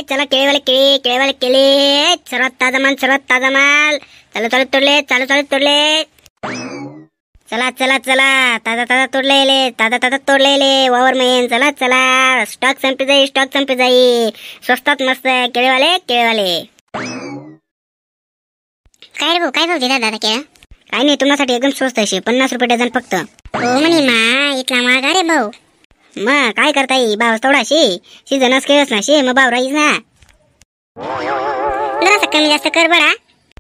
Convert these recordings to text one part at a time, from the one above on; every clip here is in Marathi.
चला केळेवाले केळे सर्वात ताजा माल चालू तोडले चला ताजा तोडलेले वावर मेन चला स्टॉक संपी जाई स्वस्तात मस्त केळेवाले काय रे भाऊ, काय भाऊ दिला दादा केळं? काय नाही, तुम्हासाठी एकदम स्वस्त असे 50 रुपये डझन फक्त. हो म्हणे मा, इथला महाग रे भाऊ. मग काय करता येईल, भाव थोडाशी सीजनच केळच ना शे, मग भाव राहील ना. जरासं कमी जास्त कर बडा.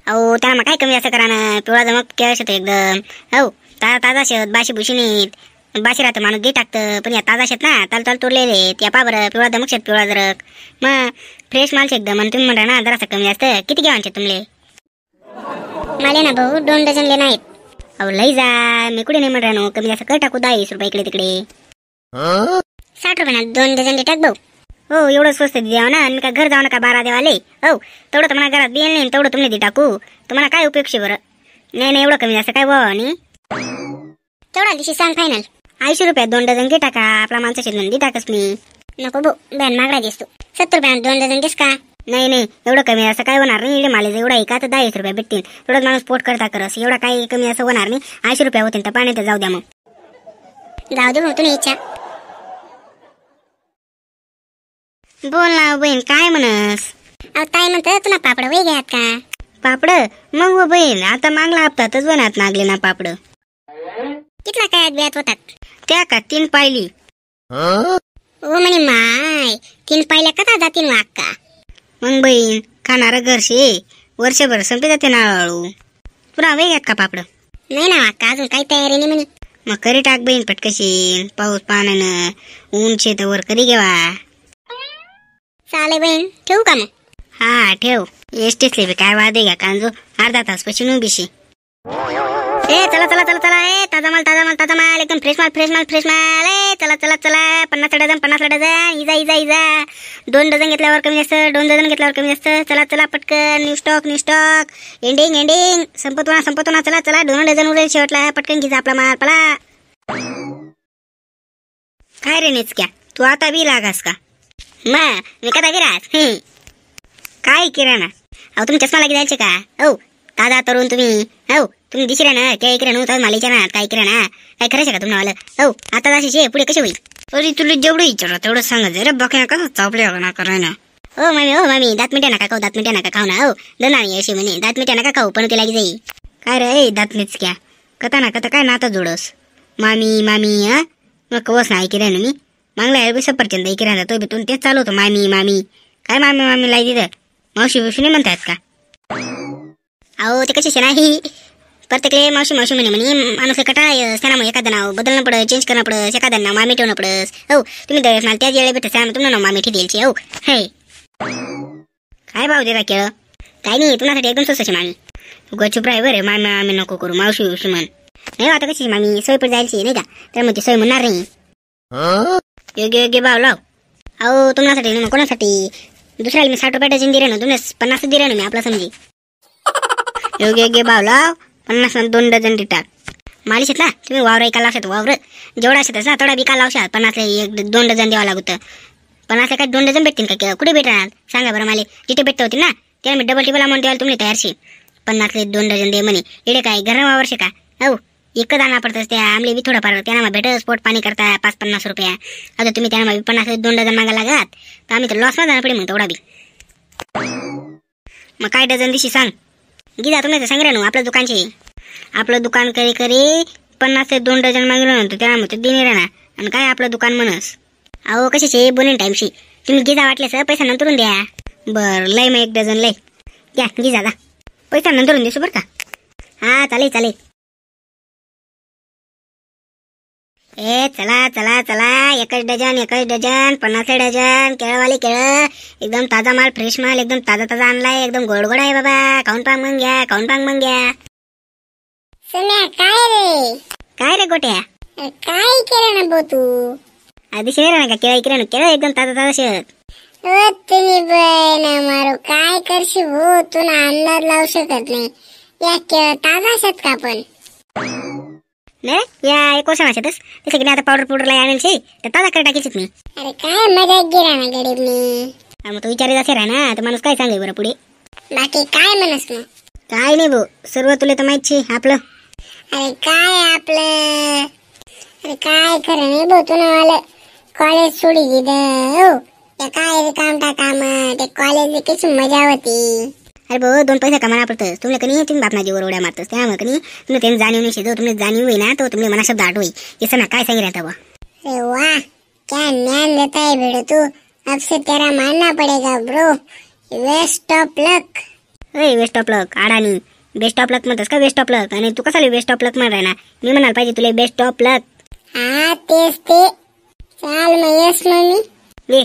अहो त्याला मग काय कमी जास्त करा ना, पिवळा जमक केळ शेत एकदम. हो ताजा शेत, बाशी भुशी नाहीत, बाशी राहतं माणूस दे टाकतं, पण या ताजा शेत ना ताल तोडलेले त्या पाबर पिवळा दमक शेत पिवळा जरक, मग फ्रेश माल एकदम. आणि तुम्ही म्हणता ना जरासं कमी जास्त, किती घ्यावांचे तुमले? मला ना भाऊ 2 डझन लेना आहेत. अहो लई जा, मी कुठे नाही म्हणा नो, कमी जास्त कर टाकू 10 रुपये इकडे तिकडे. 60 रुपये ना 2 डझन टाक भाऊ. हो एवढं स्वस्त द्यावं ना, आणि का घर जाऊ नका 12 देवाले. हो तेवढं तुम्हाला घरात बिल नाही, तेवढं तुम्ही दे टाकू, तुम्हाला काय उपयोग शे बरं. नाही एवढं कमी जास्त काय व्हावं. आणि तेवढा दिवशी सांग फायनल. 80 रुपयात 2 डझन घे टाका, आपला माणसाची नंदी टाकस मी. नको भाऊ, बॅन मागडा दिसतो. 70 रुपयात 2 डझन देस का? नाही एवढं कमी असं काय होणार नाही. इकडे माले एवढा एका तर 10 रुपये भेटतील, थोडंच माणूस पोट करता करस, एवढा काही कमी असं होणार नाही. 80 रुपये होतील तर पाण्यात जाऊ द्या. मग जाऊ दे भाऊ, तुला इच्छा. बोल ना बहीण, काय म्हणस? अहो ताई म्हणतं तुला पापड वय घ्यात का? पापड मग हो बहीण, आता मागला हप्तातच वनात नागले ना पापड. कितला काय ब्यात होतात? त्या का 3 पायली. ओ म्हणे माय, 3 पायल्या कथा जातील मग अक्का? मग बहीण खाणार घरशे, वर्षभर संपे जाते ना हळूहळू. पुन्हा वय घ्यात का पापड? नाही ना अक्का, अजून काही तयारी नाही म्हणे. मग करी टाक बहीण पटकशी, पाऊस पाण्यानं ऊन शेत वर करी घेवा. चाले बहीण, ठेवू का मग? हा ठेव. एसटीसले बी काय वादे घ्या कांजो, अर्धा तास पशी उभीशी. ए चला ए ताजा माल एकदम फ्रेश माल. ए चला 50 डझन इजा 2 डझन घेतल्यावर कमी जास्त, 2 डझन घेतल्यावर कमी जास्त. चला पटकन, न्यू स्टॉक एंडिंग संपतो ना. चला 2 डझन उरेल शेवटला, पटकन घे आपला माल पळा. काय रे नेचक्या, तू आता बी लागास का? मग मी कदा गिरास काय किराणा? अहो तुम्ही चष्मा लागी जायचे का? हो दादा तरुण तुम्ही, हो तुम्ही दिसरे ना काय किराणा तर मला विचारणार काय किराणा, काय करायचं का तुम्हाला? हो आता अशी पुढे कशी होईल? अरे तुला जेवढं विचारा तेवढं सांगायचं रे, बघा कसं चापले ना करायना. हो मामी दात मिठ्या नका खाऊ ना. हो दनाणी अशी म्हणे दात मिठ्या नका खाऊ, पण तिला जाई. काय रे दात मीच क्या कथा ना कथा काय नातं जोडस. मामी हा मग कवस नाही किराणा मी मागला सफरचंद किराणा तो भेटून तेच चालू होतं. मामी काय मामी लाई दिलं, मावशी नाही म्हणतायत का? अहो ते कशी नाही प्रत्येक मावशी म्हणे माणूस कटाळा त्यांना मग एखादं नाव बदलणं पडत, चेंज करणं पडत, एखादं नाव मामी ठेवणं पडस. हो तुम्ही दरवेळेस मला त्याच वेळेला भेटत तुम्हाला नाव मामी ठेवायची. हो हे काय भाव देता केळं? काय नाही, तुमच्यासाठी एकदम स्वस्त मामी. गचूप राय बरे, मामी नको करू, मावशी म्हण. नाही आता कशी मामी सोय पण जायची नाही का, त्यामुळे ती सोय म्हणणार नाही. योग्य भाव लाव. अहो तुम्हासाठी नाही, कोणासाठी? दुसऱ्याला मी 60 रुपये डझन दिले ना, तुम्ही 50 दिले ना मी आपला समजी. योग्य भाव लाव. 50 2 डझन टाक. मालिश ना तुम्ही वावर एका लावशात, वावर जेवढा असतात ना तेवढा बिका लावशात. 50 2 डझन द्यावा लागत. 50 काय 2 डझन भेटतील का? कुठे भेटणार सांगा बरं मला? जिथे भेटत होती ना त्याला मी डबल अमाऊंट द्यायला तुम्ही तयारशी. 50 2 डझन दे म्हणे, इकडे काय घर वावरशे का? हो एकच आणा पडतस, त्या आमले बी थोडंफार त्यांना भेटत स्पोर्ट पाणी करता 5-50 रुपया. आता तुम्ही त्यांना 50 2 डझन मागा लागत तर आम्ही तर लॉस मध्ये जाणार पडे मग तेवढा बी. मग काय डझन दिशी सांग. गिजा तुम्ही सांग रे ना आपलं दुकान करी 50 2 डझन मागलं नंतर त्याला मग दिने राहणार. आणि काय आपलं दुकान म्हणस? अहो कशाचे बोलेन टाइमशी तुम्ही गिजा वाटले सर पैसा नंतरून द्या. बर लय मग 1 डझन लय घ्या गिजा जा, पैसा नंतरून देसू बरं का? हा चालेल. ए चला 1 डझन 50 डझन केळवाले केळ एकदम ताजा माल, फ्रेश माल, एकदम ताजा आणलाय, एकदम गोड आहे बाबा. खाऊन पांग मग घ्या. सुन्या काय रे गोट्या काय केलं ना बो तू? आधी शेर ना का केळ एकदम ताजा शेत. तुम्ही मारो काय करशी हो, तुला अंदाज लावू शकत नाही. या केळ ताजा शेत का पण नाही या कोसा माशातच तसे की आता पावडर लाई आणेल शे तर ताजा कर टाकीच मी. अरे काय मजा गिरा ना गरीब मी. मग तो विचारायचा असे राह ना तर माणूस काय सांगे बरं पुढे. बाकी काय म्हणस मग. काय नाही भाऊ, सर्व तुला तर माहित छे आपलं. अरे काय आपलं, अरे काय खरं नाही भाऊ, तू ना कॉलेज सोडी दिलं हो. ते काय काम ते कॉलेज कशी मजा होती. अरे भाऊ 2 पैसे कमाना पडतं तुम्ही कनी, तुम्ही बापना जीवर उड्या मारतस त्यामुळे कनी तुम्ही त्यांनी जाणीव नाही शेतो, तुम्ही जाणीव होई ना तो तुम्ही मना शब्द आठ होई असं ना काय सांगितलं आता. अरे वाह क्या ज्ञान देता है बेटे तू, अब से तेरा मानना पड़ेगा bro, waste of luck. Waste of luck आडानी बेस्ट ऑफ लक म्हणतस का वेस्ट ऑफ लक, आणि तू कसा वेस्ट ऑफ लक म्हणणार ना, मी म्हणाल पाहिजे तुला बेस्ट ऑफ लक. हा तेच ते. चाल मग येस मम्मी. वे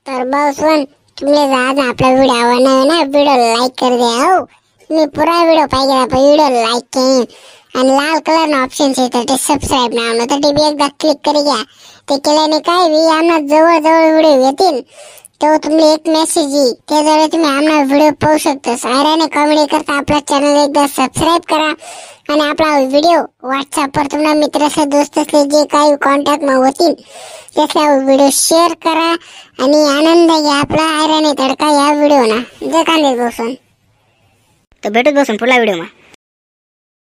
तर भाऊ सोन तुमले आज आपला व्हिडिओ आवडला ना, व्हिडिओ लाईक कर द्या हो. मी पुरा व्हिडिओ पाहिजे आपण व्हिडिओ लाईक केन आणि लाल कलर ना ऑप्शन येतात ते सबस्क्राईब ना तर ते बी एकदा क्लिक करी घ्या. ते केल्याने काय बी आम्हाला जवळ जवळ व्हिडिओ येतील तो तुम्हाला एक मेसेज येईल, त्याद्वारे तुम्ही आम्हाला व्हिडिओ पाहू शकता. सायराने कॉमेडी करता आपला चॅनल एकदा सबस्क्राईब करा आणि आपला व्हिडिओ व्हॉट्सअपवर तुम्हाला मित्राचे दोस्त असले जे काही कॉन्टॅक्ट मग होतील त्याचा व्हिडिओ शेअर करा आणि आनंद घ्या आपला आयराने तडका या व्हिडिओ ना. जे कांदे बसून तर भेटत बसून पुढला व्हिडिओ मा.